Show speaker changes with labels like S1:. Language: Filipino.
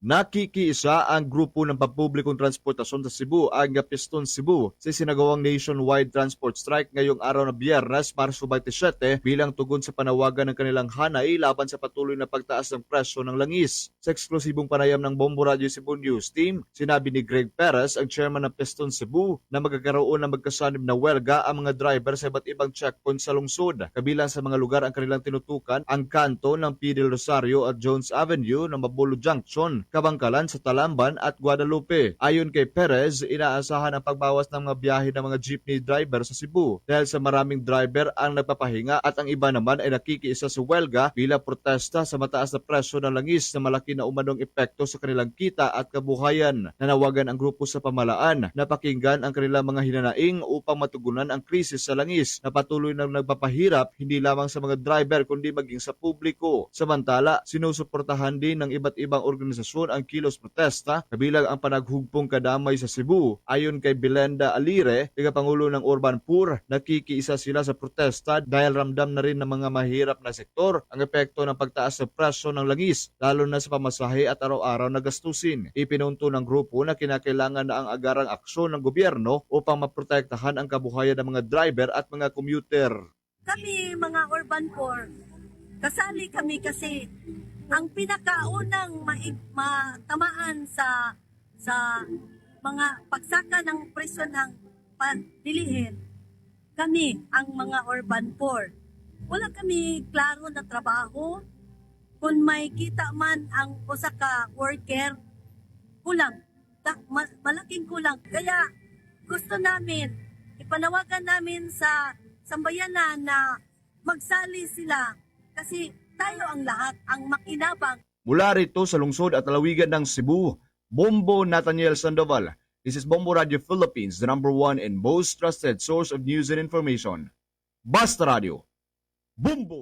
S1: Nakikiisa ang grupo ng pampublikong transportasyon sa Cebu, ang Piston Cebu, sa sinagawang nationwide transport strike ngayong araw na Biyernes, Marso 27, bilang tugon sa panawagan ng kanilang hanay laban sa patuloy na pagtaas ng presyo ng langis. Sa eksklusibong panayam ng Bombo Radio Cebu News Team, sinabi ni Greg Perez, ang chairman ng Piston Cebu, na magkakaroon ng magkasanib na welga ang mga driver sa iba't ibang checkpoint sa lungsod. Kabilang sa mga lugar ang kanilang tinutukan ang kanto ng P. del Rosario at Jones Avenue ng Mabolo Junction, Kabangkalan sa Talamban at Guadalupe. Ayon kay Perez, inaasahan ang pagbawas ng mga biyahe ng mga jeepney driver sa Cebu dahil sa maraming driver ang nagpapahinga at ang iba naman ay nakikiisa sa welga bilang protesta sa mataas na presyo ng langis na malaki na umanong epekto sa kanilang kita at kabuhayan. Nanawagan ang grupo sa pamahalaan na pakinggan ang kanilang mga hinanaing upang matugunan ang krisis sa langis na patuloy na nagpapahirap hindi lamang sa mga driver kundi maging sa publiko. Samantala, sinusuportahan din ng iba't ibang organisasyon ang kilos protesta, kabilang ang panaghugpong kadamay sa Cebu. Ayon kay Belenda Alire, tagapangulo ng Urban Poor, nakikiisa sila sa protesta dahil ramdam na rin ng mga mahirap na sektor ang epekto ng pagtaas sa presyo ng langis, lalo na sa pamasahe at araw-araw na gastusin. Ipinunto ng grupo na kinakailangan na ang agarang aksyon ng gobyerno upang maprotektahan ang kabuhayan ng mga driver at mga commuter.
S2: Kami mga Urban Poor, kasali kami kasi ang pinakaunang matamaan sa mga pagsaka ng presyo ng panilihin, kami ang mga Urban Poor. Wala kami klaro na trabaho. Kung may kita man ang usa ka worker, kulang. Malaking kulang. Kaya gusto namin, ipanawagan namin sa sambayanan na magsali sila kasi tayo ang lahat ang makinabang.
S1: Mula rito sa lungsod at lalawigan ng Cebu, Bombo Nathaniel Sandoval. This is Bombo Radio Philippines, the #1 and most trusted source of news and information. Basta Radio. Bombo!